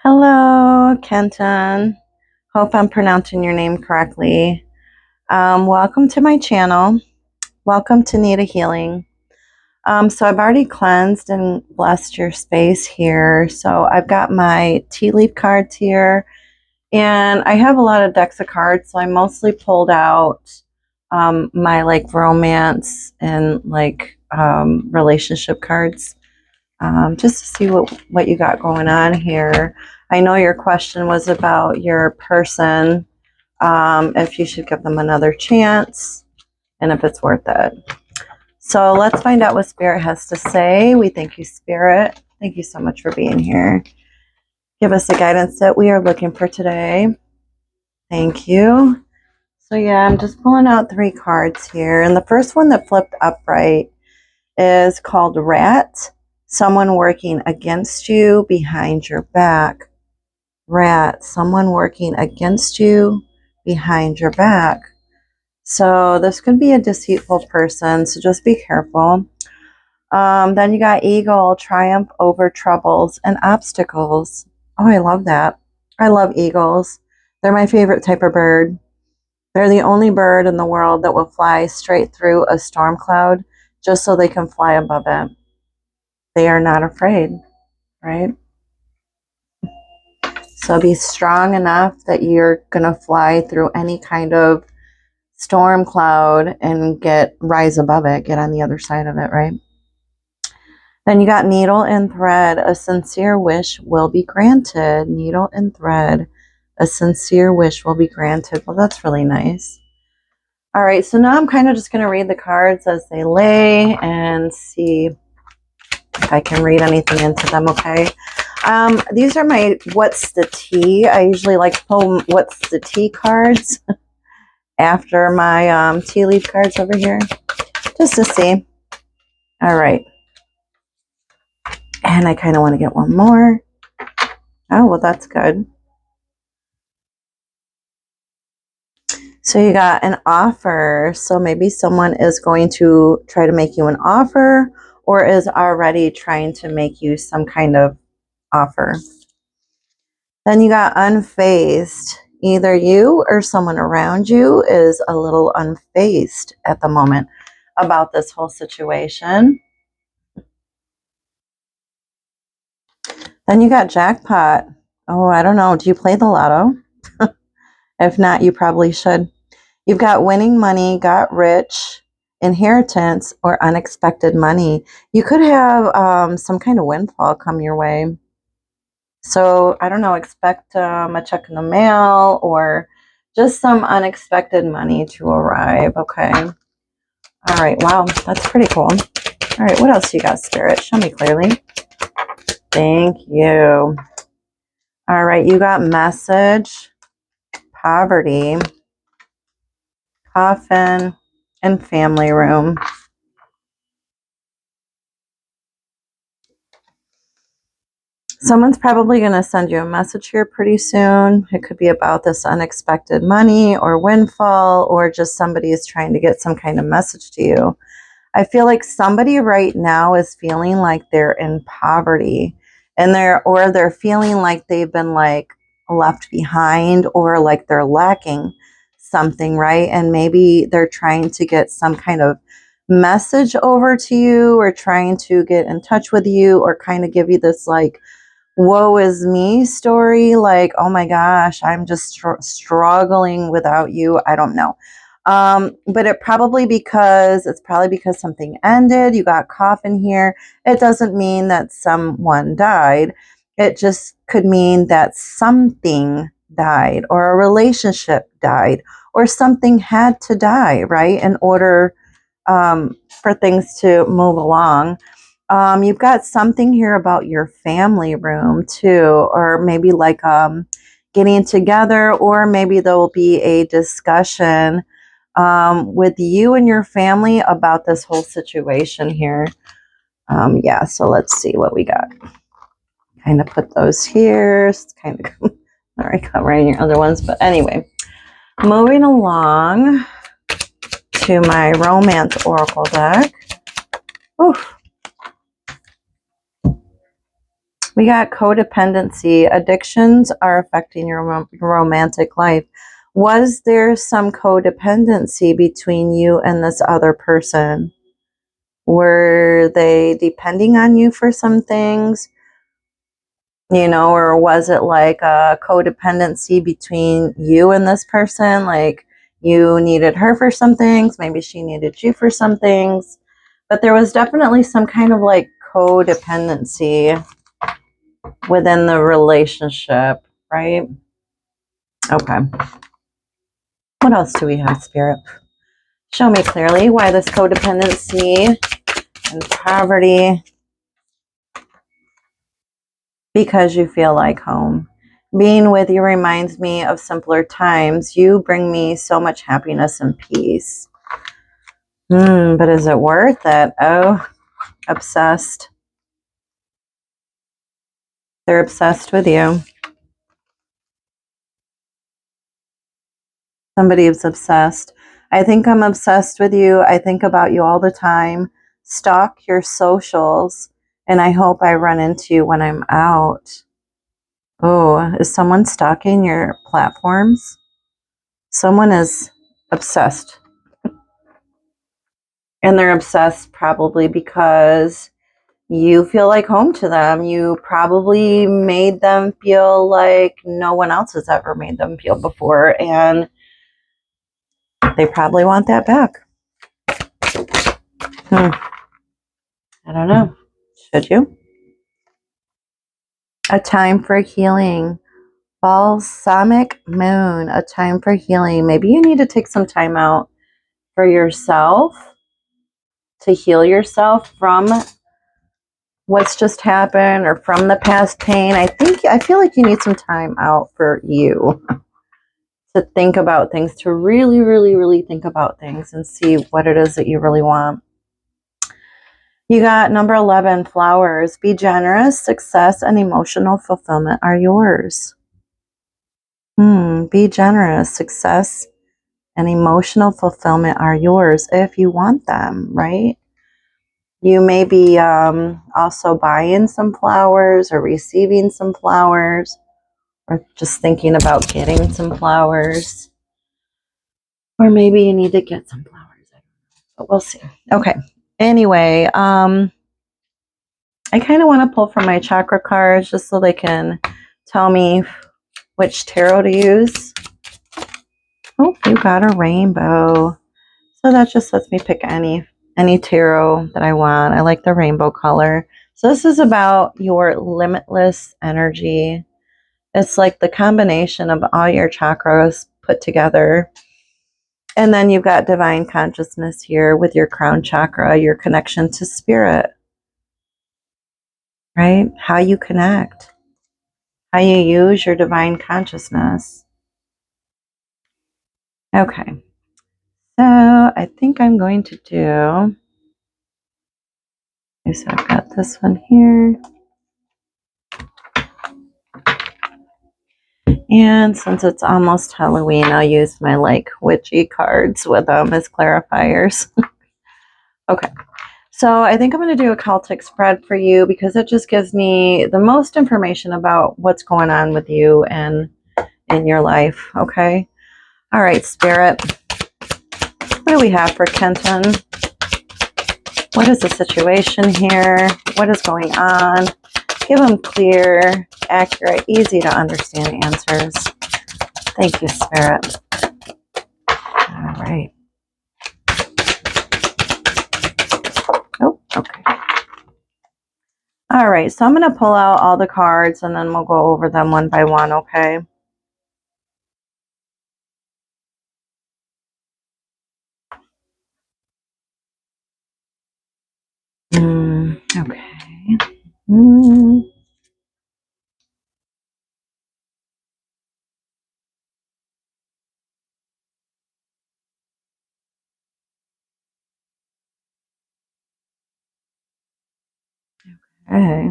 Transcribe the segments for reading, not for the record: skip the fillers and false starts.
Hello, Kenton. Hope I'm pronouncing your name correctly. Welcome to my channel. Welcome to Nita Healing. So I've already cleansed and blessed your space here. So I've got my tea leaf cards here, and I have a lot of decks of cards. So I mostly pulled out my romance and relationship cards. Just to see what you got going on here. I know your question was about your person, if you should give them another chance, and if it's worth it. So let's find out what Spirit has to say. We thank you, Spirit. Thank you so much for being here. Give us the guidance that we are looking for today. Thank you. So yeah, I'm just pulling out 3 cards here. And the first one that flipped upright is called Rat. Someone working against you behind your back. Rat, someone working against you behind your back. So this could be a deceitful person, so just be careful. Then you got Eagle, triumph over troubles and obstacles. Oh, I love that. I love eagles. They're my favorite type of bird. They're the only bird in the world that will fly straight through a storm cloud just so they can fly above it. They are not afraid, right? So be strong enough that you're going to fly through any kind of storm cloud and rise above it, get on the other side of it, right? Then you got needle and thread. A sincere wish will be granted. Needle and thread. A sincere wish will be granted. Well, that's really nice. All right, so now I'm kind of just going to read the cards as they lay and see if I can read anything into them, okay? These are my What's the Tea? I usually like to pull What's the Tea cards after my tea leaf cards over here, just to see. All right. And I kind of want to get one more. Oh, well, that's good. So you got an offer. So maybe someone is going to try to make you an offer or is already trying to make you some kind of offer. Then you got unfazed. Either you or someone around you is a little unfazed at the moment about this whole situation. Then you got jackpot. Oh, I don't know. Do you play the lotto? If not, you probably should. You've got winning money, got rich, inheritance, or unexpected money. You could have some kind of windfall come your way. So, I don't know, expect a check in the mail or just some unexpected money to arrive, okay? All right, wow, that's pretty cool. All right, what else you got, Spirit? Show me clearly. Thank you. All right, you got message, poverty, coffin, and family room. Someone's probably going to send you a message here pretty soon. It could be about this unexpected money or windfall, or just somebody is trying to get some kind of message to you. I feel like somebody right now is feeling like they're in poverty and they're feeling like they've been left behind or like they're lacking something, right? And maybe they're trying to get some kind of message over to you or trying to get in touch with you or kind of give you this woe is me story, like, oh my gosh, I'm just struggling without you. I don't know. But it's probably because something ended. You got coffin here. It doesn't mean that someone died. It just could mean that something died or a relationship died or something had to die, right? In order for things to move along. You've got something here about your family room too, or maybe getting together, or maybe there will be a discussion with you and your family about this whole situation here. Yeah, so let's see what we got. Kind of put those here. It's kind of all right, covering your other ones, but anyway, moving along to my romance oracle deck. Oof. We got codependency. Addictions are affecting your romantic life. Was there some codependency between you and this other person? Were they depending on you for some things? Or was it like a codependency between you and this person? Like you needed her for some things, maybe she needed you for some things. But there was definitely some kind of like codependency within the relationship, right? Okay. What else do we have, Spirit? Show me clearly why this codependency and poverty. Because you feel like home. Being with you reminds me of simpler times. You bring me so much happiness and peace. But is it worth it? Oh, obsessed. They're obsessed with you. Somebody is obsessed. I think I'm obsessed with you. I think about you all the time. Stalk your socials, and I hope I run into you when I'm out. Oh, is someone stalking your platforms? Someone is obsessed. And they're obsessed probably because you feel like home to them. You probably made them feel like no one else has ever made them feel before. And they probably want that back. I don't know. Should you? A time for healing. Balsamic moon. A time for healing. Maybe you need to take some time out for yourself to heal yourself from what's just happened or from the past pain. I feel like you need some time out for you to think about things, to really, really, really think about things and see what it is that you really want. You got number 11, flowers. Be generous, success, and emotional fulfillment are yours. Be generous, success, and emotional fulfillment are yours if you want them, right? You may be also buying some flowers or receiving some flowers or just thinking about getting some flowers. Or maybe you need to get some flowers. But we'll see. Okay. Anyway, I kind of want to pull from my chakra cards just so they can tell me which tarot to use. Oh, you got a rainbow. So that just lets me pick any tarot that I want. I like the rainbow color. So this is about your limitless energy. It's like the combination of all your chakras put together. And then you've got divine consciousness here with your crown chakra, your connection to spirit, right? How you connect, how you use your divine consciousness. Okay. So I think I'm going to do, so I've got this one here. And since it's almost Halloween, I'll use my like witchy cards with them as clarifiers. Okay. So I think I'm going to do a Celtic spread for you because it just gives me the most information about what's going on with you and in your life. Okay. All right, Spirit. What do we have for Kenton? What is the situation here? What is going on? Give them clear, accurate, easy to understand answers. Thank you, Spirit. All right. Oh, okay. All right, so I'm going to pull out all the cards and then we'll go over them one by one, okay? Okay. Okay.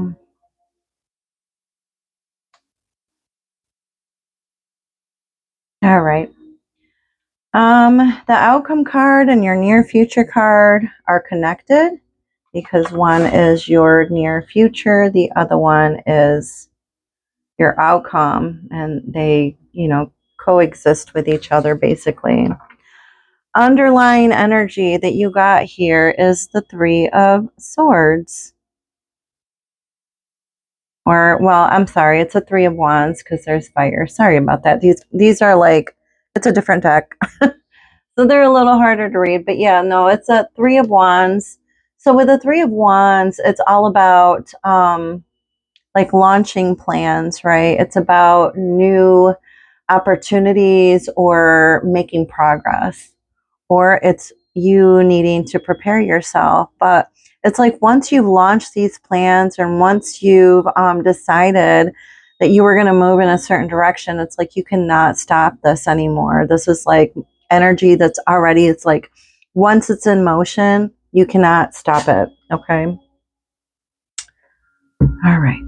All right. The outcome card and your near future card are connected because one is your near future, the other one is your outcome, and they, coexist with each other basically. Underlying energy that you got here is the Three of Swords. Or, well, I'm sorry, it's a Three of Wands because there's fire. Sorry about that. These are like, it's a different deck. So they're a little harder to read. But yeah, no, it's a Three of Wands. So with the Three of Wands, it's all about like launching plans, right? It's about new opportunities or making progress, or it's you needing to prepare yourself. But it's like once you've launched these plans and once you've decided that you were going to move in a certain direction, it's like you cannot stop this anymore. This is like energy that's already, it's like once it's in motion, you cannot stop it. Okay. All right.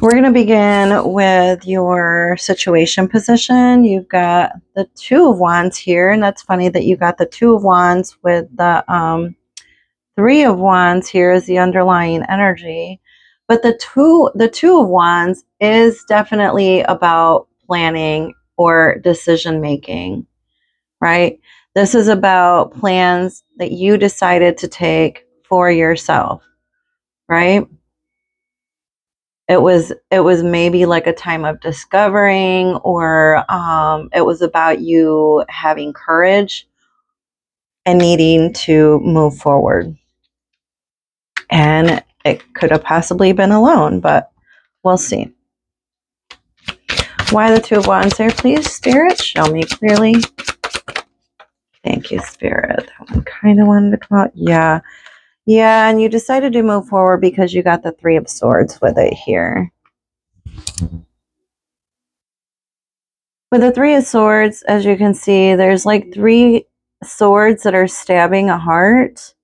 We're going to begin with your situation position. You've got the Two of Wands here, and that's funny that you got the Two of Wands with the Three of Wands here is the underlying energy. But the two of Wands is definitely about planning or decision making, right? This is about plans that you decided to take for yourself, right? It was maybe like a time of discovering, or it was about you having courage and needing to move forward. And it could have possibly been alone, but we'll see. Why the Two of Wands there, please, Spirit? Show me clearly. Thank you, Spirit. That one kind of wanted to come out. Yeah. Yeah, and you decided to move forward because you got the Three of Swords with it here. With the Three of Swords, as you can see, there's like three swords that are stabbing a heart,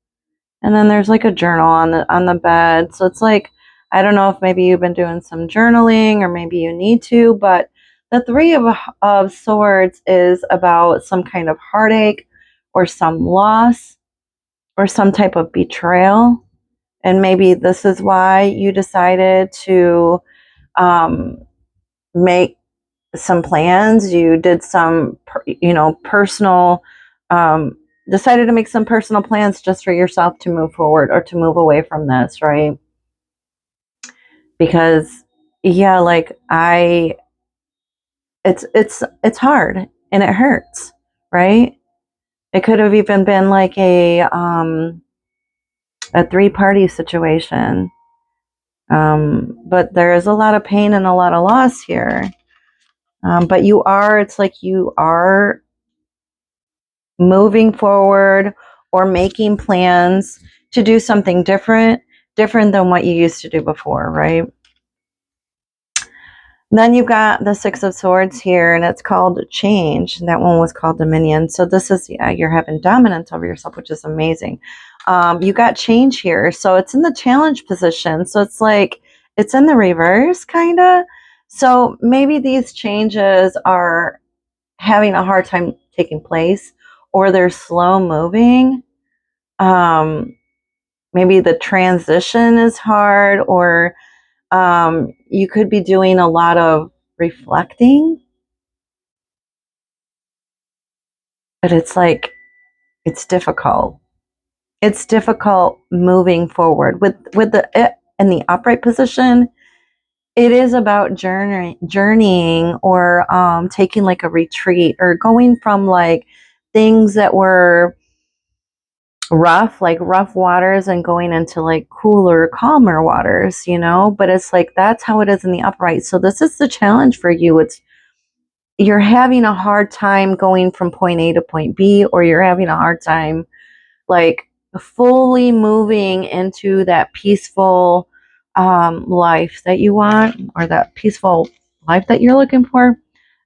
and then there's like a journal on the bed. So it's like, I don't know if maybe you've been doing some journaling or maybe you need to, but the Three of Swords is about some kind of heartache or some loss or some type of betrayal. And maybe this is why you decided to make some plans. You did some, personal, decided to make some personal plans just for yourself to move forward or to move away from this, right? Because, yeah, like it's hard and it hurts, right? It could have even been like a three-party situation. But there is a lot of pain and a lot of loss here. But it's like you are moving forward or making plans to do something different than what you used to do before, right? Then you've got the Six of Swords here, and it's called Change. That one was called Dominion. So this is, you're having dominance over yourself, which is amazing. You got change here. So it's in the challenge position. So it's like, it's in the reverse, kind of. So maybe these changes are having a hard time taking place, or they're slow moving. Maybe the transition is hard, or you could be doing a lot of reflecting, but it's like, it's difficult. It's difficult moving forward with the in the upright position. It is about journeying, or taking like a retreat, or going from like things that were rough, like rough waters, and going into like cooler, calmer waters, but it's like, that's how it is in the upright. So this is the challenge for you. You're having a hard time going from point A to point B, or you're having a hard time like fully moving into that peaceful life that you want, or that peaceful life that you're looking for.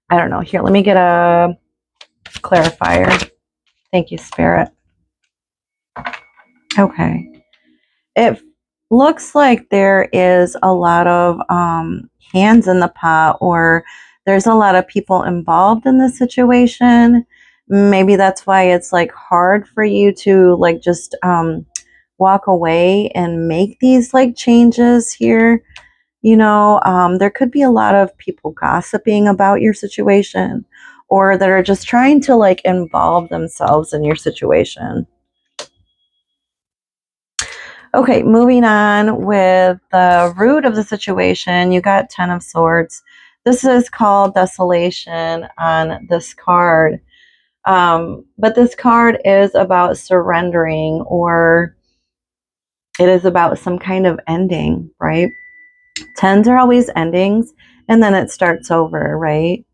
I don't know. Here, let me get a clarifier. Thank you, Spirit. Okay. It looks like there is a lot of hands in the pot, or there's a lot of people involved in the situation. Maybe that's why it's like hard for you to like just walk away and make these like changes here. There could be a lot of people gossiping about your situation, or that are just trying to like involve themselves in your situation. Okay, moving on with the root of the situation, you got Ten of Swords. This is called desolation on this card. But this card is about surrendering, or it is about some kind of ending, right? Tens are always endings, and then it starts over, right?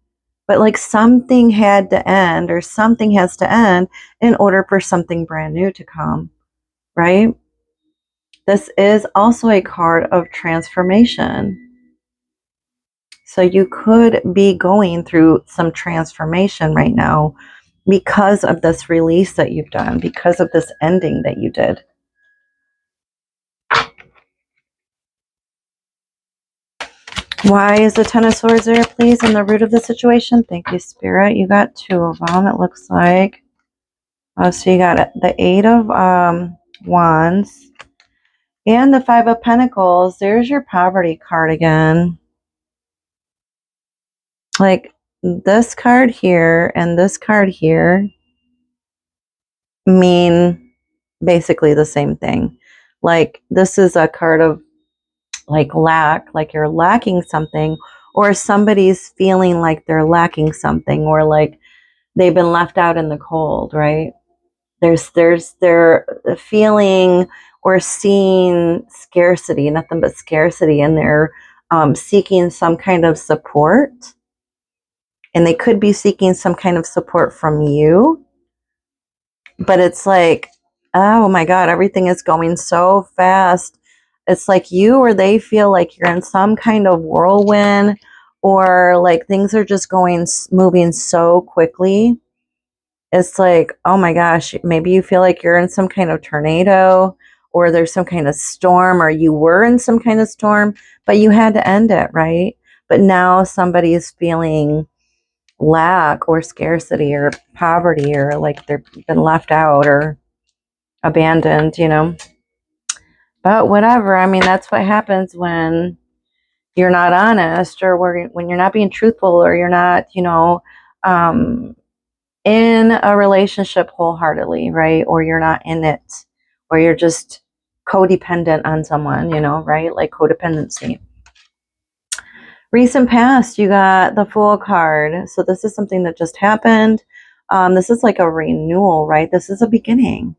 But like something had to end, or something has to end in order for something brand new to come, right? This is also a card of transformation. So you could be going through some transformation right now because of this release that you've done, because of this ending that you did. Why is the Ten of Swords there, please, in the root of the situation? Thank you, Spirit. You got two of them, it looks like. Oh, so you got the Eight of Wands and the Five of Pentacles. There's your poverty card again. Like this card here and this card here mean basically the same thing. Like this is a card of like lack, like you're lacking something, or somebody's feeling like they're lacking something, or like they've been left out in the cold, right? They're feeling or seeing scarcity, nothing but scarcity, and they're seeking some kind of support, and they could be seeking some kind of support from you, but it's like, oh my God, everything is going so fast. It's like you or they feel like you're in some kind of whirlwind, or like things are just moving so quickly. It's like, oh my gosh, maybe you feel like you're in some kind of tornado, or there's some kind of storm, or you were in some kind of storm, but you had to end it, right? But now somebody is feeling lack or scarcity or poverty, or like they've been left out or abandoned, But whatever. I mean, that's what happens when you're not honest, or when you're not being truthful, or you're not, um, in a relationship wholeheartedly, right? Or you're not in it, or you're just codependent on someone, right? Like codependency. Recent past, you got the Fool card. So this is something that just happened. This is like a renewal, right? This is a beginning.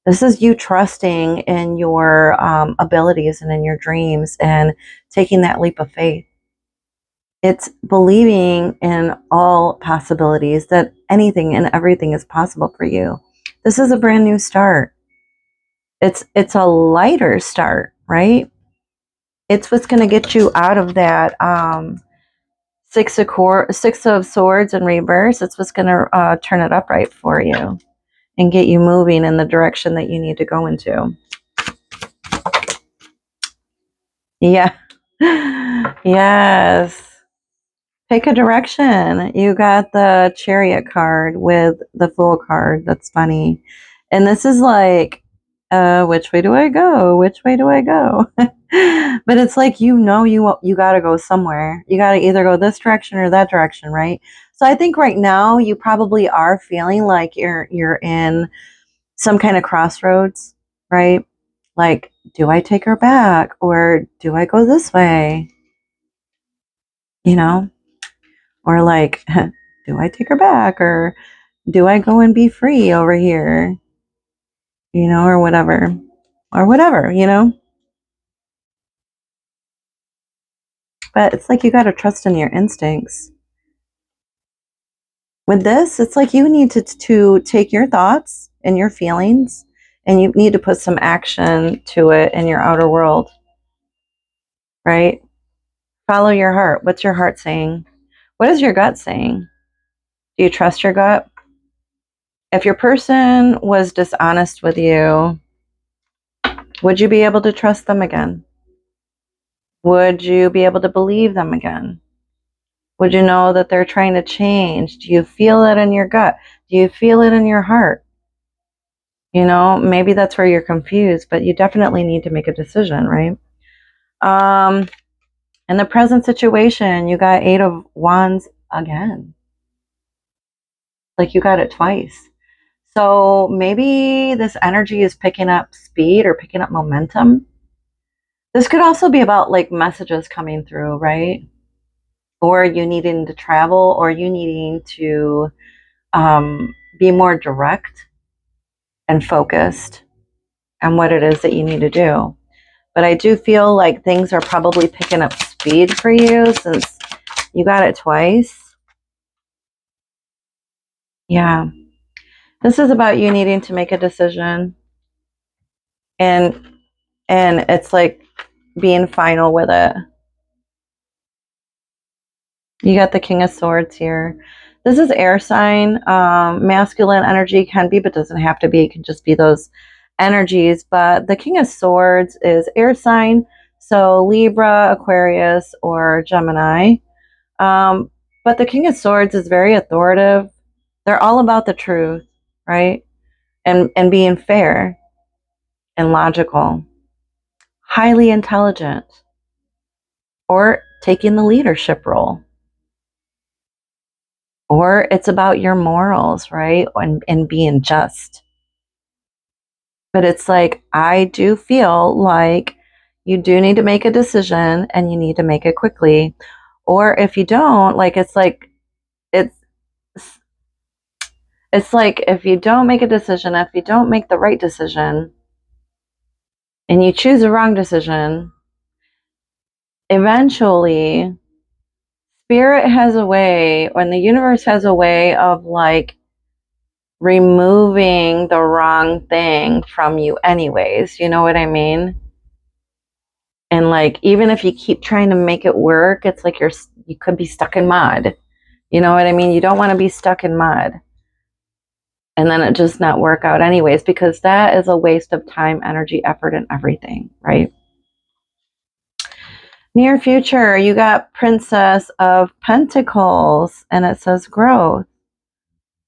This is you trusting in your abilities and in your dreams and taking that leap of faith. It's believing in all possibilities, that anything and everything is possible for you. This is a brand new start. It's a lighter start, right? It's what's going to get you out of that Six of Swords in reverse. It's what's going to turn it upright for you and get you moving in the direction that you need to go into. Yeah. Yes. Pick a direction. You got the Chariot card with the Fool card. That's funny. And this is like, which way do I go? Which way do I go? But it's like, you got to go somewhere. You got to either go this direction or that direction, right? So I think right now you probably are feeling like you're in some kind of crossroads, right? Like, do I take her back, or do I go this way? Or like, do I take her back, or do I go and be free over here? Or whatever. Or whatever. But it's like you got to trust in your instincts. With this, it's like you need to take your thoughts and your feelings, and you need to put some action to it in your outer world, right? Follow your heart. What's your heart saying? What is your gut saying? Do you trust your gut? If your person was dishonest with you, would you be able to trust them again? Would you be able to believe them again? Would you know that they're trying to change? Do you feel that in your gut? Do you feel it in your heart? You know, maybe that's where you're confused, but you definitely need to make a decision, right? In the present situation, you got 8 of Wands again. Like you got it twice. So maybe this energy is picking up speed or picking up momentum. This could also be about like messages coming through, right? Or you needing to travel, or you needing to be more direct and focused on what it is that you need to do. But I do feel like things are probably picking up speed for you since you got it twice. Yeah. This is about you needing to make a decision. And it's like being final with it. You got the King of Swords here. This is air sign. Masculine energy can be, but doesn't have to be. It can just be those energies. But the King of Swords is air sign. So Libra, Aquarius, or Gemini. But the King of Swords is very authoritative. They're all about the truth, right? And being fair and logical. Highly intelligent. Or taking the leadership role. Or it's about your morals, right? And being just. But it's like, I do feel like you do need to make a decision and you need to make it quickly. Or if you don't, like, it's like if you don't make a decision, if you don't make the right decision and you choose a wrong decision, eventually spirit has a way, and the universe has a way of like removing the wrong thing from you anyways. You know what I mean? And like, even if you keep trying to make it work, it's like you could be stuck in mud. You know what I mean? You don't want to be stuck in mud. And then it just not work out anyways, because that is a waste of time, energy, effort, and everything, right? Near future, you got Princess of Pentacles, and it says growth.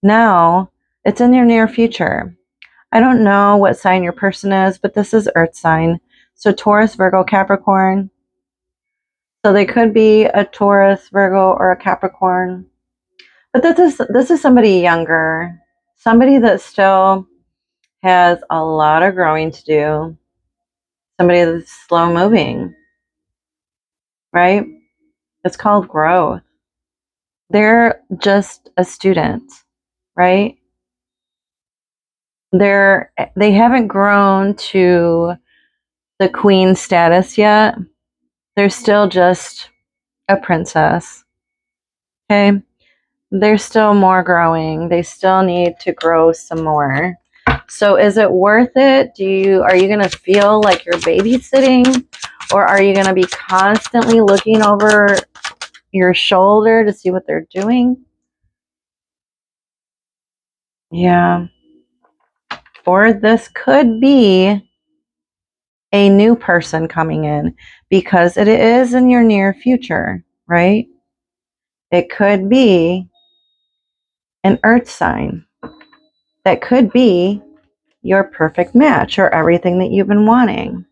Now, it's in your near future. I don't know what sign your person is, but this is Earth sign. So Taurus, Virgo, Capricorn. So they could be a Taurus, Virgo, or a Capricorn. But this is somebody younger, somebody that still has a lot of growing to do, somebody that's slow moving, right? It's called growth. They're just a student, right? They haven't grown to the queen status yet. They're still just a princess. Okay? There's still more growing. They still need to grow some more. So is it worth it? Are you going to feel like you're babysitting, or are you going to be constantly looking over your shoulder to see what they're doing? Yeah. Or this could be a new person coming in, because it is in your near future, right? It could be an earth sign. That could be your perfect match, or everything that you've been wanting.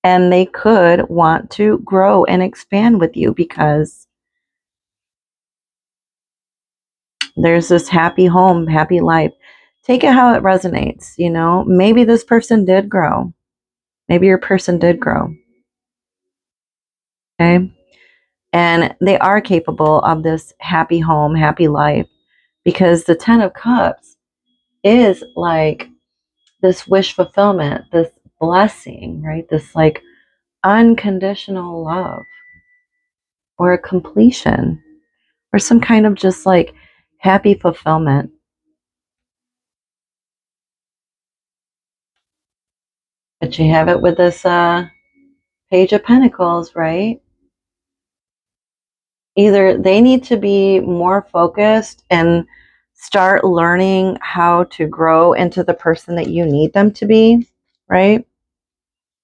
And they could want to grow and expand with you, because there's this happy home, happy life. Take it how it resonates, you know? Maybe this person did grow. Maybe your person did grow. Okay? And they are capable of this happy home, happy life, because the 10 of Cups is like this wish fulfillment, this blessing, right? This like unconditional love, or a completion, or some kind of just like happy fulfillment. But you have it with this Page of Pentacles, right? Either they need to be more focused and start learning how to grow into the person that you need them to be, right?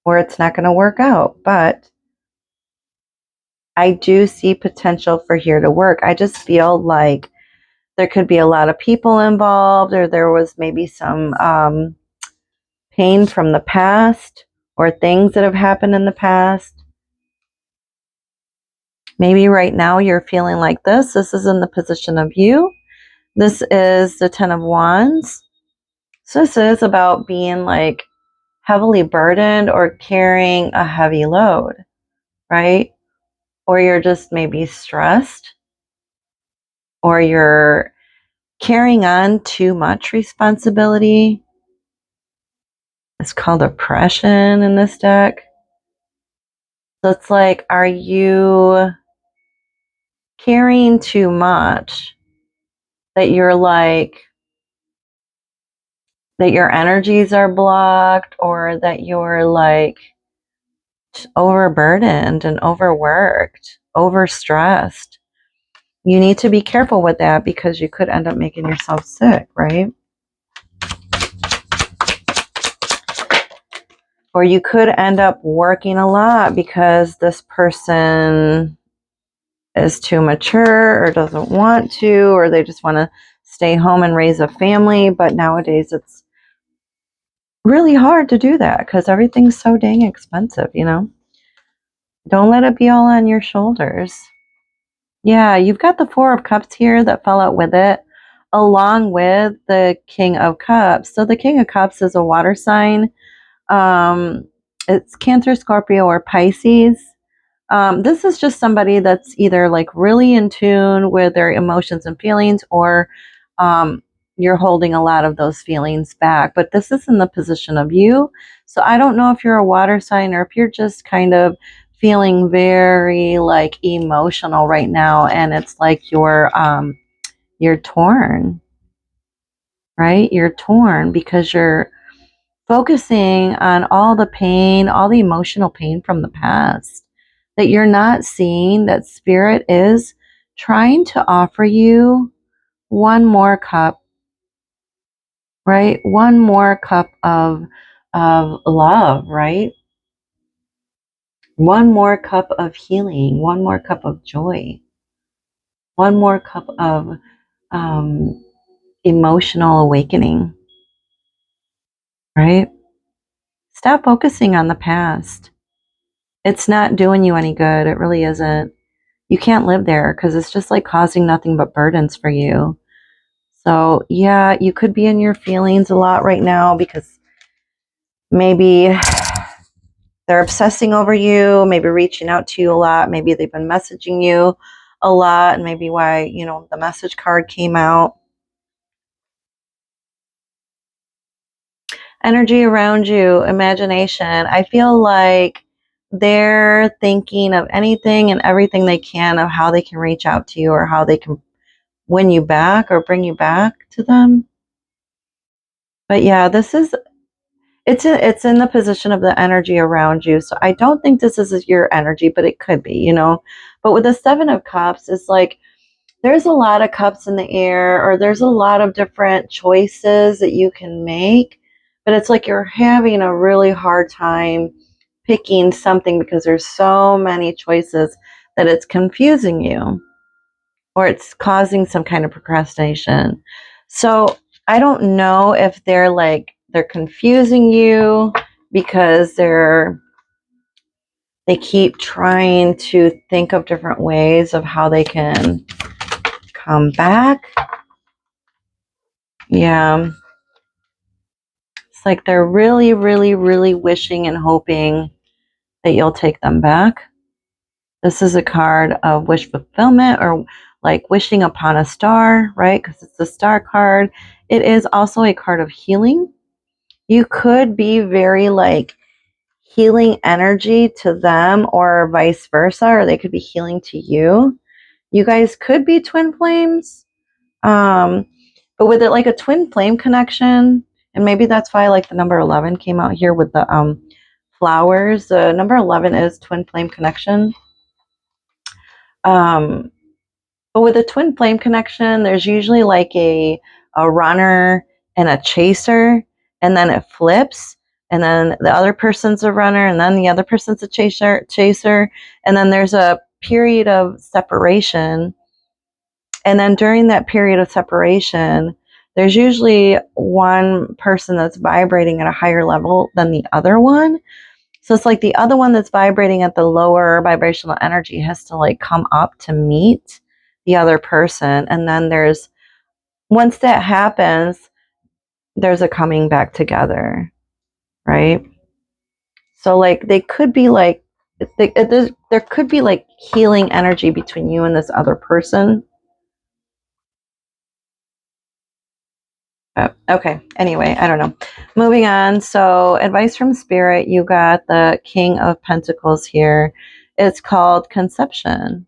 Or it's not going to work out. But I do see potential for here to work. I just feel like There could be a lot of people involved, or there was maybe some pain from the past or things that have happened in the past. Maybe right now you're feeling like this. This is in the position of you. This is the 10 of Wands. So this is about being like heavily burdened or carrying a heavy load, right? Or you're just maybe stressed, or you're carrying on too much responsibility. It's called oppression in this deck. So it's like, are you carrying too much that you're like, that your energies are blocked, or that you're like overburdened and overworked, overstressed? You need to be careful with that because you could end up making yourself sick, right? Or you could end up working a lot because this person is too mature or doesn't want to, or they just want to stay home and raise a family. But nowadays it's really hard to do that because everything's so dang expensive, you know? Don't let it be all on your shoulders. Yeah, you've got the Four of Cups here that fell out with it, along with the King of Cups. So the King of Cups is a water sign. It's Cancer, Scorpio, or Pisces. This is just somebody that's either like really in tune with their emotions and feelings, or you're holding a lot of those feelings back. But this is in the position of you. So I don't know if you're a water sign or if you're just kind of feeling very like emotional right now, and it's like you're torn, right? You're torn because you're focusing on all the pain, all the emotional pain from the past, that you're not seeing that Spirit is trying to offer you one more cup, right? One more cup of love, right? One more cup of healing, one more cup of joy, one more cup of emotional awakening, right? Stop focusing on the past. It's not doing you any good. It really isn't. You can't live there because it's just like causing nothing but burdens for you. So yeah, you could be in your feelings a lot right now because maybe they're obsessing over you, maybe reaching out to you a lot, maybe they've been messaging you a lot, and maybe why, you know, the message card came out. Energy around you, imagination. I feel like they're thinking of anything and everything they can of how they can reach out to you or how they can win you back or bring you back to them. But yeah, it's in the position of the energy around you. So I don't think this is your energy, but it could be, you know. But with the Seven of Cups, it's like there's a lot of cups in the air, or there's a lot of different choices that you can make, but it's like you're having a really hard time picking something because there's so many choices that it's confusing you, or it's causing some kind of procrastination. So I don't know if they're confusing you because they keep trying to think of different ways of how they can come back. Yeah. It's like they're really, really, really wishing and hoping that you'll take them back. This is a card of wish fulfillment, or like wishing upon a star, right? Because it's the star card. It is also a card of healing. You could be very like healing energy to them, or vice versa, or they could be healing to you. You guys could be twin flames. But with it like a twin flame connection, and maybe that's why like the number 11 came out here with the flowers. The number 11 is twin flame connection. But with a twin flame connection, there's usually like a runner and a chaser, and then it flips, and then the other person's a runner, and then the other person's a chaser, and then there's a period of separation, And then during that period of separation, there's usually one person that's vibrating at a higher level than the other one. So it's like the other one that's vibrating at the lower vibrational energy has to like come up to meet the other person. And then once that happens, there's a coming back together, right? So like they could be like, there could be like healing energy between you and this other person. Okay. Anyway, I don't know. Moving on. So, advice from Spirit. You got the King of Pentacles here. It's called Conception.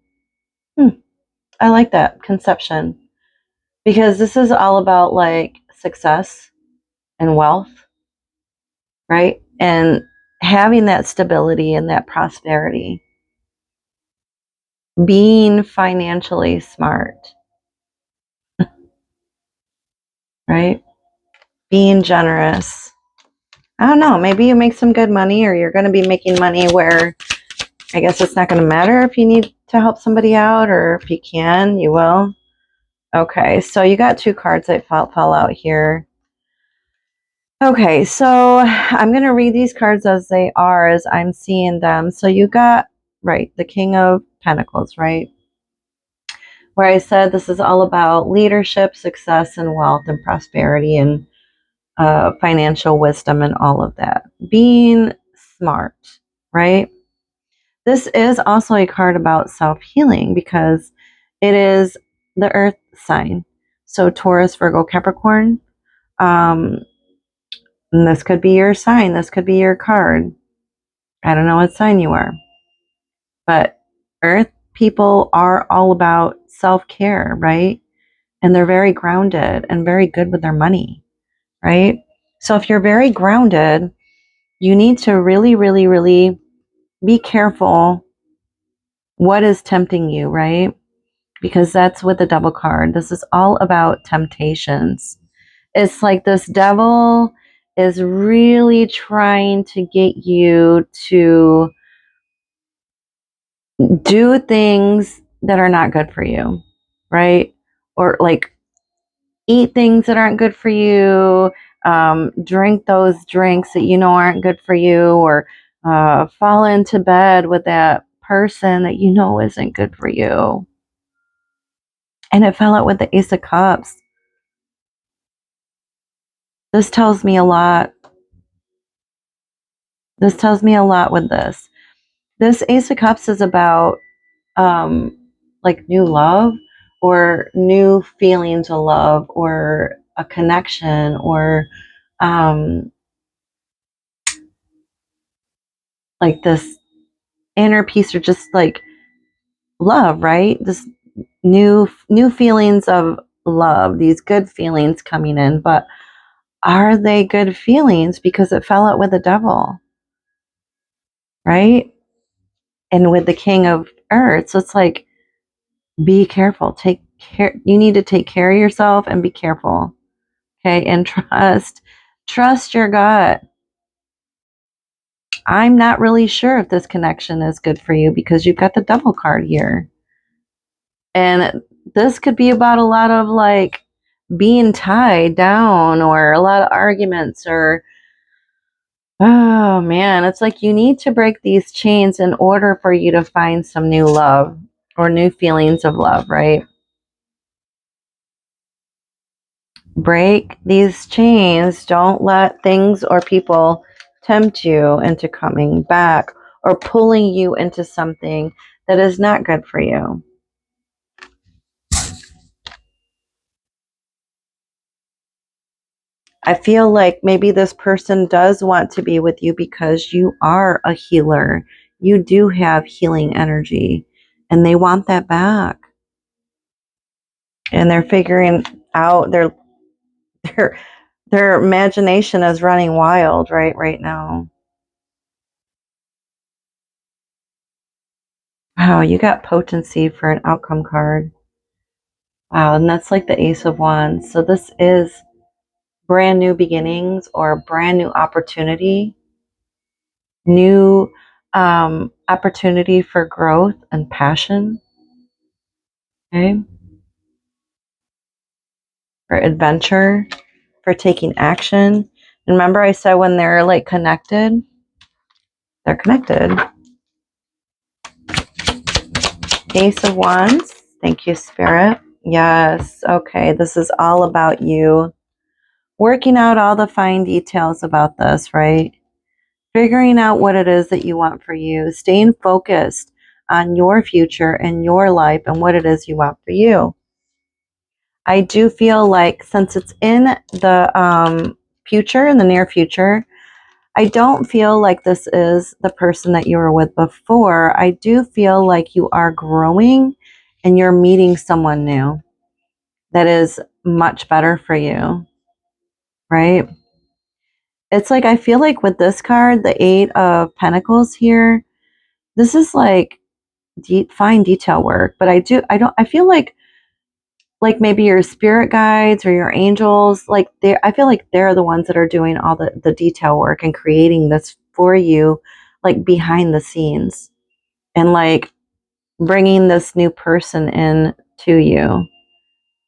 I like that. Conception. Because this is all about like success and wealth, right? And having that stability and that prosperity. Being financially smart, right? Being generous. I don't know. Maybe you make some good money, or you're going to be making money where I guess it's not going to matter if you need to help somebody out, or if you can, you will. Okay, so you got 2 cards that fell out here. Okay, so I'm going to read these cards as they are, as I'm seeing them. So you got, right, the King of Pentacles, right? Where I said this is all about leadership, success, and wealth, and prosperity, and financial wisdom, and all of that. Being smart, right? This is also a card about self-healing because it is the earth sign. So Taurus, Virgo, Capricorn. And this could be your sign. This could be your card. I don't know what sign you are. But earth people are all about self-care, right? And they're very grounded and very good with their money, right? So if you're very grounded, you need to really, really, really be careful what is tempting you, right? Because that's with the Devil card. This is all about temptations. It's like this devil is really trying to get you to do things that are not good for you, right? Or like eat things that aren't good for you, drink those drinks that you know aren't good for you, or fall into bed with that person that you know isn't good for you. And it fell out with the Ace of Cups. This tells me a lot. This tells me a lot with this. This Ace of Cups is about like new love, or new feelings of love, or a connection, or like this inner peace, or just like love, right? This new feelings of love, these good feelings coming in. But are they good feelings? Because it fell out with the devil, right? And with the King of Earth. So it's like, be careful. Take care. You need to take care of yourself and be careful. Okay. And trust your gut. I'm not really sure if this connection is good for you because you've got the Devil card here. And this could be about a lot of like being tied down, or a lot of arguments, or oh man, it's like you need to break these chains in order for you to find some new love or new feelings of love, right? Break these chains. Don't let things or people tempt you into coming back or pulling you into something that is not good for you. I feel like maybe this person does want to be with you because you are a healer. You do have healing energy, and they want that back. And they're figuring out their their imagination is running wild right now. Wow, you got potency for an outcome card. Wow, and that's like the Ace of Wands. So this is brand new beginnings, or brand new opportunity, new opportunity for growth and passion. Okay. for adventure, for taking action. Remember I said when they're like connected, they're connected. Ace of Wands. Thank you, Spirit. Yes. Okay. This is all about you working out all the fine details about this, right? Figuring out what it is that you want for you, staying focused on your future and your life and what it is you want for you. I do feel like since it's in the future, in the near future, I don't feel like this is the person that you were with before. I do feel like you are growing and you're meeting someone new that is much better for you, right? It's like, I feel like with this card, the Eight of Pentacles here, this is like fine detail work, but I feel like maybe your spirit guides or your angels, like I feel like they're the ones that are doing all the detail work and creating this for you, like behind the scenes, and like bringing this new person in to you.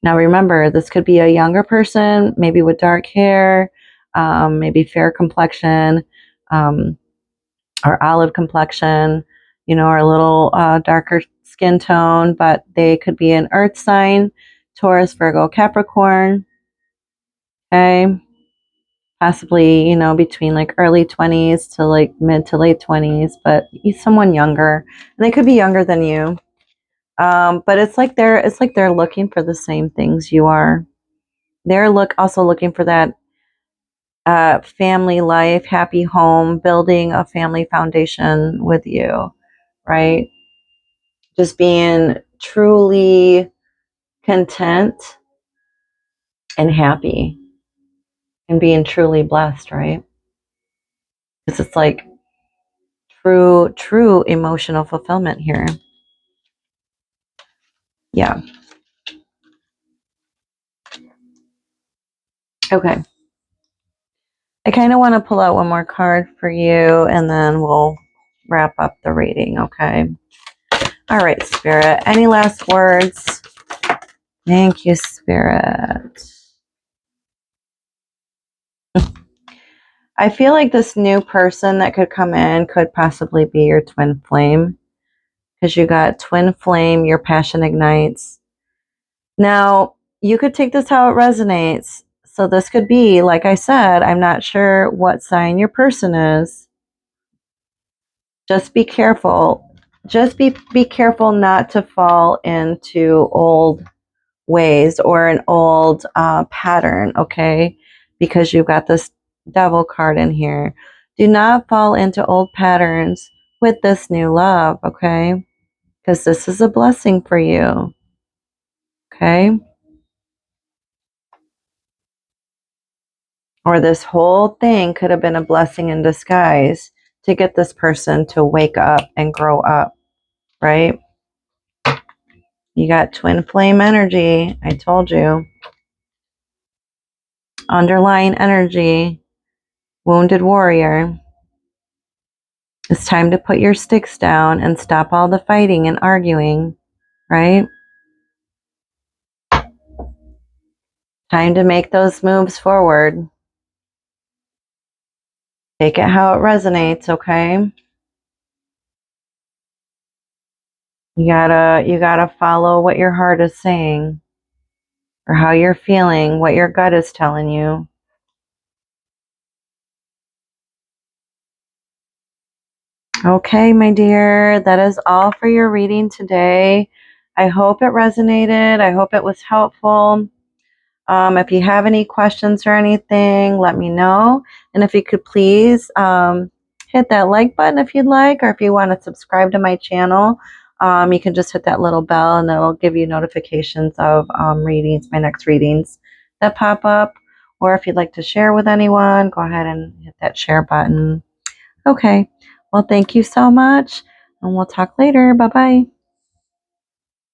Now remember, this could be a younger person, maybe with dark hair, maybe fair complexion, or olive complexion, or a little darker skin tone, but they could be an earth sign, Taurus, Virgo, Capricorn. Okay. Possibly, between like early 20s to like mid to late 20s, but he's someone younger. And they could be younger than you. But it's like they're looking for the same things you are. They're also looking for that family life, happy home, building a family foundation with you, right? Just being truly content and happy and being truly blessed, right? Because it's like true emotional fulfillment here. Yeah. Okay. I kind of want to pull out one more card for you and then we'll wrap up the reading, okay? All right, Spirit. Any last words? Thank you, Spirit. I feel like this new person that could come in could possibly be your twin flame, because you got twin flame, your passion ignites. Now, you could take this how it resonates. So this could be, like I said, I'm not sure what sign your person is. Just be careful. Just be careful not to fall into old ways or an old pattern, okay? Because you've got this devil card in here. Do not fall into old patterns with this new love, okay? Because this is a blessing for you, okay? Or this whole thing could have been a blessing in disguise to get this person to wake up and grow up, right? You got twin flame energy. I told you. Underlying energy. Wounded warrior. It's time to put your sticks down and stop all the fighting and arguing, right? Time to make those moves forward. Take it how it resonates, okay? You gotta follow what your heart is saying, or how you're feeling, what your gut is telling you. Okay, my dear, that is all for your reading today. I hope it resonated. I hope it was helpful. If you have any questions or anything, let me know. And if you could please hit that like button if you'd like, or if you want to subscribe to my channel, you can just hit that little bell and it'll give you notifications of readings, my next readings that pop up. Or if you'd like to share with anyone, go ahead and hit that share button. Okay. Well, thank you so much, and we'll talk later. Bye-bye.